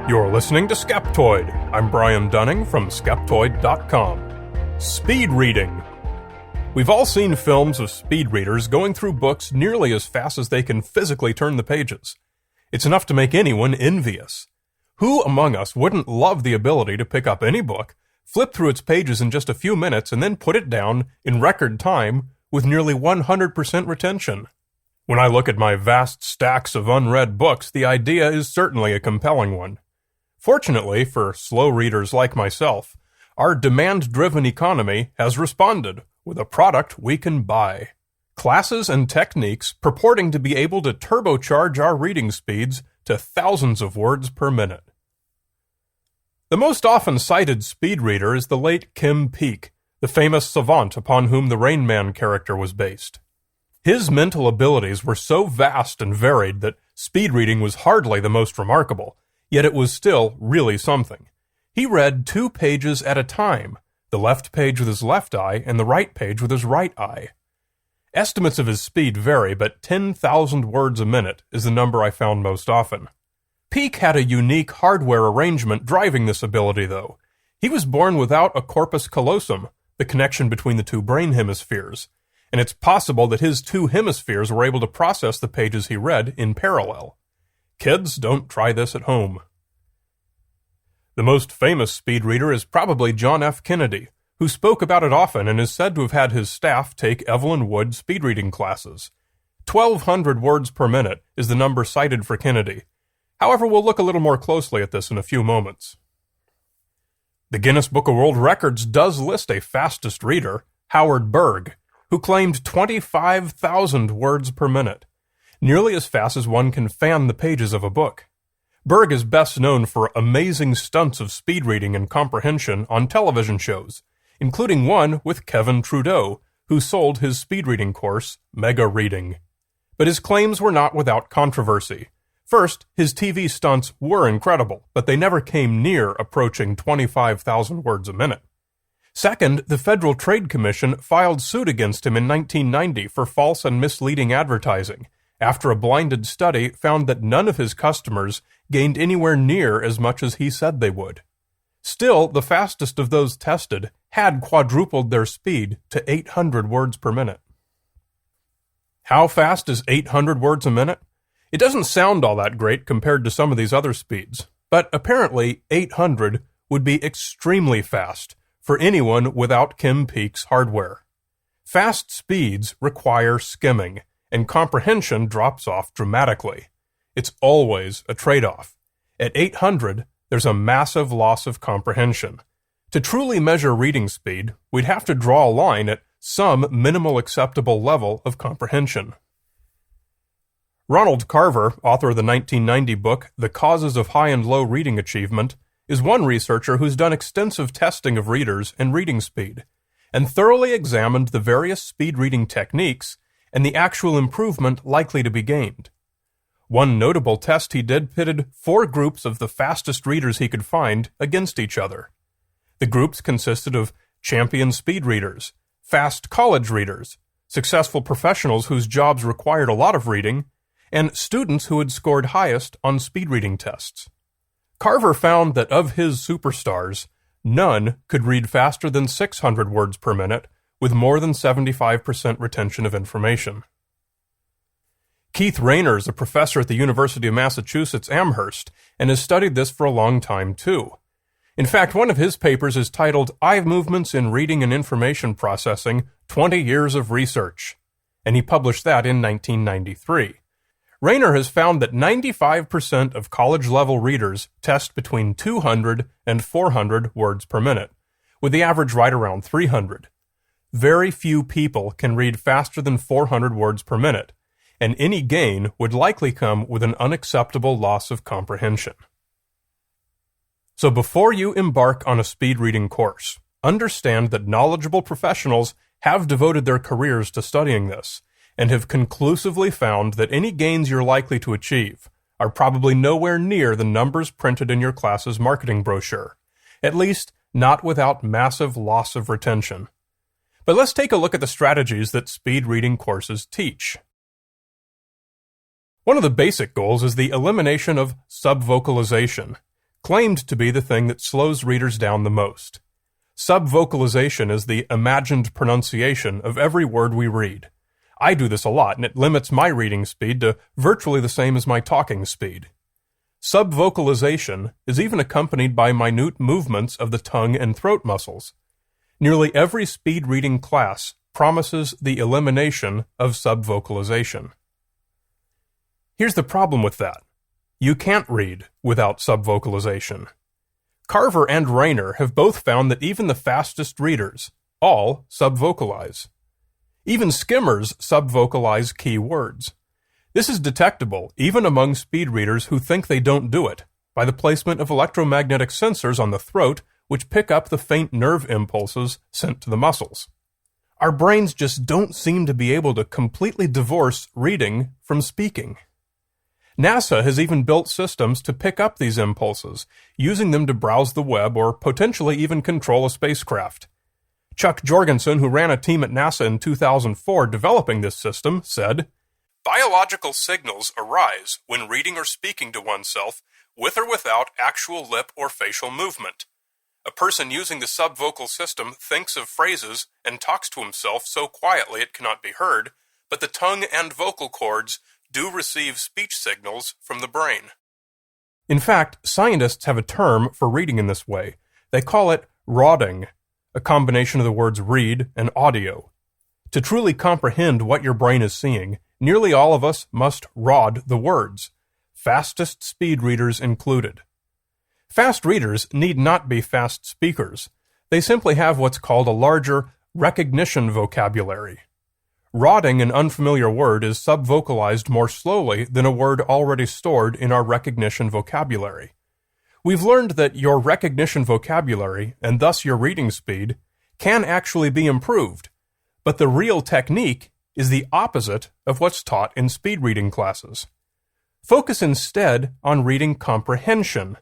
You're listening to Skeptoid. I'm Brian Dunning from Skeptoid.com. Speed reading. We've all seen films of speed readers going through books nearly as fast as they can physically turn the pages. It's enough to make anyone envious. Who among us wouldn't love the ability to pick up any book, flip through its pages in just a few minutes, and then put it down in record time with nearly 100% retention? When I look at my vast stacks of unread books, the idea is certainly a compelling one. Fortunately, for slow readers like myself, our demand-driven economy has responded with a product we can buy. Classes and techniques purporting to be able to turbocharge our reading speeds to thousands of words per minute. The most often cited speed reader is the late Kim Peek, the famous savant upon whom the Rain Man character was based. His mental abilities were so vast and varied that speed reading was hardly the most remarkable, yet it was still really something. He read 2 pages at a time, the left page with his left eye and the right page with his right eye. Estimates of his speed vary, but 10,000 words a minute is the number I found most often. Peek had a unique hardware arrangement driving this ability, though. He was born without a corpus callosum, the connection between the 2 brain hemispheres, and it's possible that his 2 hemispheres were able to process the pages he read in parallel. Kids, don't try this at home. The most famous speed reader is probably John F. Kennedy, who spoke about it often and is said to have had his staff take Evelyn Wood speed reading classes. 1,200 words per minute is the number cited for Kennedy. However, we'll look a little more closely at this in a few moments. The Guinness Book of World Records does list a fastest reader, Howard Berg, who claimed 25,000 words per minute, nearly as fast as one can fan the pages of a book. Berg is best known for amazing stunts of speed reading and comprehension on television shows, including one with Kevin Trudeau, who sold his speed reading course, Mega Reading. But his claims were not without controversy. First, his TV stunts were incredible, but they never came near approaching 25,000 words a minute. Second, the Federal Trade Commission filed suit against him in 1990 for false and misleading advertising, after a blinded study found that none of his customers gained anywhere near as much as he said they would. Still, the fastest of those tested had quadrupled their speed to 800 words per minute. How fast is 800 words a minute? It doesn't sound all that great compared to some of these other speeds, but apparently 800 would be extremely fast for anyone without Kim Peek's hardware. Fast speeds require skimming, and comprehension drops off dramatically. It's always a trade-off. At 800, there's a massive loss of comprehension. To truly measure reading speed, we'd have to draw a line at some minimal acceptable level of comprehension. Ronald Carver, author of the 1990 book The Causes of High and Low Reading Achievement, is one researcher who's done extensive testing of readers and reading speed, and thoroughly examined the various speed reading techniques and the actual improvement likely to be gained. One notable test he did pitted 4 groups of the fastest readers he could find against each other. The groups consisted of champion speed readers, fast college readers, successful professionals whose jobs required a lot of reading, and students who had scored highest on speed reading tests. Carver found that of his superstars, none could read faster than 600 words per minute with more than 75% retention of information. Keith Rayner is a professor at the University of Massachusetts Amherst and has studied this for a long time too. In fact, one of his papers is titled Eye Movements in Reading and Information Processing, 20 Years of Research, and he published that in 1993. Rayner has found that 95% of college-level readers test between 200 and 400 words per minute, with the average right around 300. Very few people can read faster than 400 words per minute, and any gain would likely come with an unacceptable loss of comprehension. So before you embark on a speed reading course, understand that knowledgeable professionals have devoted their careers to studying this, and have conclusively found that any gains you're likely to achieve are probably nowhere near the numbers printed in your class's marketing brochure, at least not without massive loss of retention. But let's take a look at the strategies that speed reading courses teach. One of the basic goals is the elimination of subvocalization. claimed to be the thing that slows readers down the most. Subvocalization is the imagined pronunciation of every word we read. I do this a lot, and it limits my reading speed to virtually the same as my talking speed. Subvocalization is even accompanied by minute movements of the tongue and throat muscles. Nearly every speed reading class promises the elimination of subvocalization. Here's the problem with that. You can't read without subvocalization. Carver and Rayner have both found that even the fastest readers all subvocalize. Even skimmers subvocalize key words. This is detectable even among speed readers who think they don't do it by the placement of electromagnetic sensors on the throat which pick up the faint nerve impulses sent to the muscles. Our brains just don't seem to be able to completely divorce reading from speaking. NASA has even built systems to pick up these impulses, using them to browse the web or potentially even control a spacecraft. Chuck Jorgensen, who ran a team at NASA in 2004 developing this system, said, "Biological signals arise when reading or speaking to oneself with or without actual lip or facial movement. A person using the subvocal system thinks of phrases and talks to himself so quietly it cannot be heard, but the tongue and vocal cords do receive speech signals from the brain." In fact, scientists have a term for reading in this way. They call it rodding, a combination of the words read and audio. To truly comprehend what your brain is seeing, nearly all of us must rod the words, fastest speed readers included. Fast readers need not be fast speakers. They simply have what's called a larger recognition vocabulary. Rodding an unfamiliar word is subvocalized more slowly than a word already stored in our recognition vocabulary. We've learned that your recognition vocabulary, and thus your reading speed, can actually be improved, but the real technique is the opposite of what's taught in speed reading classes. Focus instead on reading comprehension.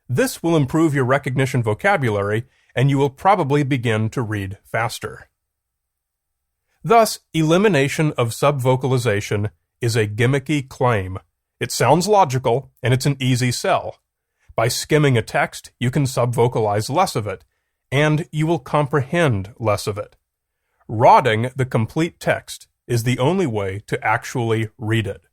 This will improve your recognition vocabulary, and you will probably begin to read faster. Thus, elimination of subvocalization is a gimmicky claim. It sounds logical, and it's an easy sell. By skimming a text, you can subvocalize less of it, and you will comprehend less of it. Rodding the complete text is the only way to actually read it.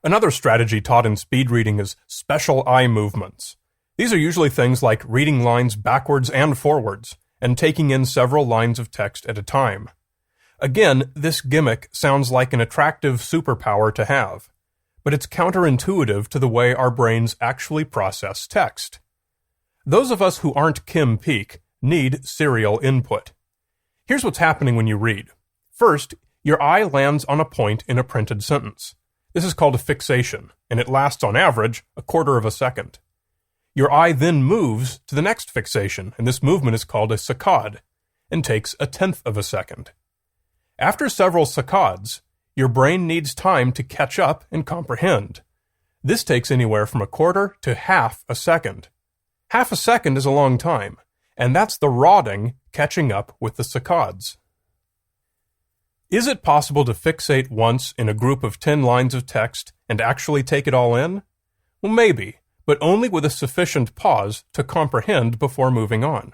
Another strategy taught in speed reading is special eye movements. These are usually things like reading lines backwards and forwards, and taking in several lines of text at a time. Again, this gimmick sounds like an attractive superpower to have, but it's counterintuitive to the way our brains actually process text. Those of us who aren't Kim Peek need serial input. Here's what's happening when you read. First, your eye lands on a point in a printed sentence. This is called a fixation, and it lasts on average a quarter of a second. Your eye then moves to the next fixation, and this movement is called a saccade, and takes a tenth of a second. After several saccades, your brain needs time to catch up and comprehend. This takes anywhere from a quarter to half a second. Half a second is a long time, and that's the rodding catching up with the saccades. Is it possible to fixate once in a group of 10 lines of text and actually take it all in? Well, maybe, but only with a sufficient pause to comprehend before moving on.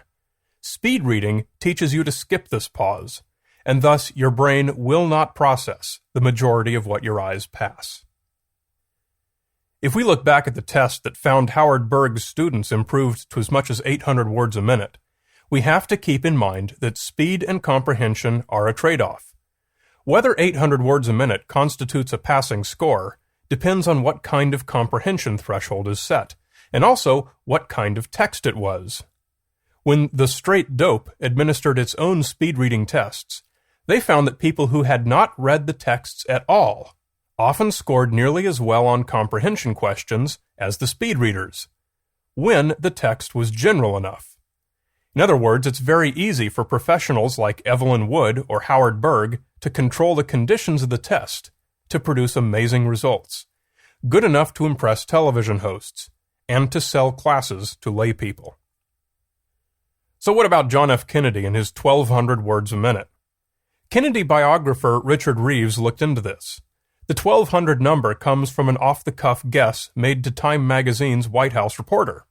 Speed reading teaches you to skip this pause, and thus your brain will not process the majority of what your eyes pass. If we look back at the test that found Howard Berg's students improved to as much as 800 words a minute, we have to keep in mind that speed and comprehension are a trade-off. Whether 800 words a minute constitutes a passing score depends on what kind of comprehension threshold is set, and also what kind of text it was. When the Straight Dope administered its own speed reading tests, they found that people who had not read the texts at all often scored nearly as well on comprehension questions as the speed readers, when the text was general enough. In other words, it's very easy for professionals like Evelyn Wood or Howard Berg to control the conditions of the test to produce amazing results, good enough to impress television hosts, and to sell classes to lay people. So what about John F. Kennedy and his 1,200 words a minute? Kennedy biographer Richard Reeves looked into this. The 1200 number comes from an off-the-cuff guess made to Time magazine's White House reporter.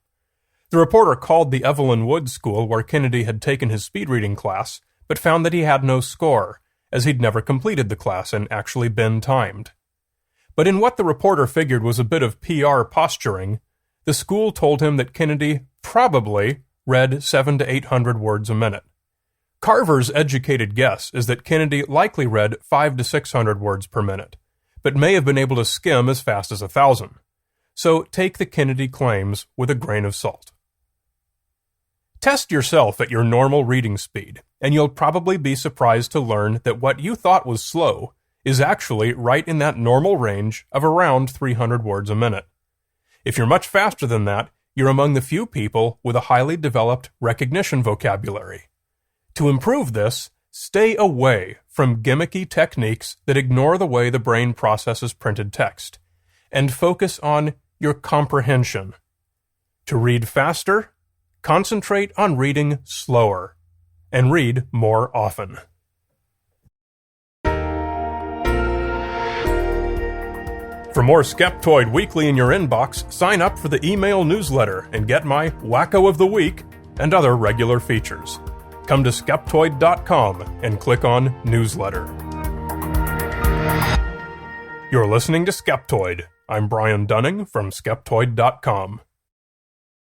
The reporter called the Evelyn Wood School where Kennedy had taken his speed reading class, but found that he had no score, as he'd never completed the class and actually been timed. But in what the reporter figured was a bit of PR posturing, the school told him that Kennedy probably read 700 to 800 words a minute. Carver's educated guess is that Kennedy likely read 500 to 600 words per minute, but may have been able to skim as fast as 1,000. So take the Kennedy claims with a grain of salt. Test yourself at your normal reading speed, and you'll probably be surprised to learn that what you thought was slow is actually right in that normal range of around 300 words a minute. If you're much faster than that, you're among the few people with a highly developed recognition vocabulary. To improve this, stay away from gimmicky techniques that ignore the way the brain processes printed text, and focus on your comprehension. To read faster, concentrate on reading slower, and read more often. For more Skeptoid Weekly in your inbox, sign up for the email newsletter and get my Wacko of the Week and other regular features. Come to Skeptoid.com and click on Newsletter. You're listening to Skeptoid. I'm Brian Dunning from Skeptoid.com.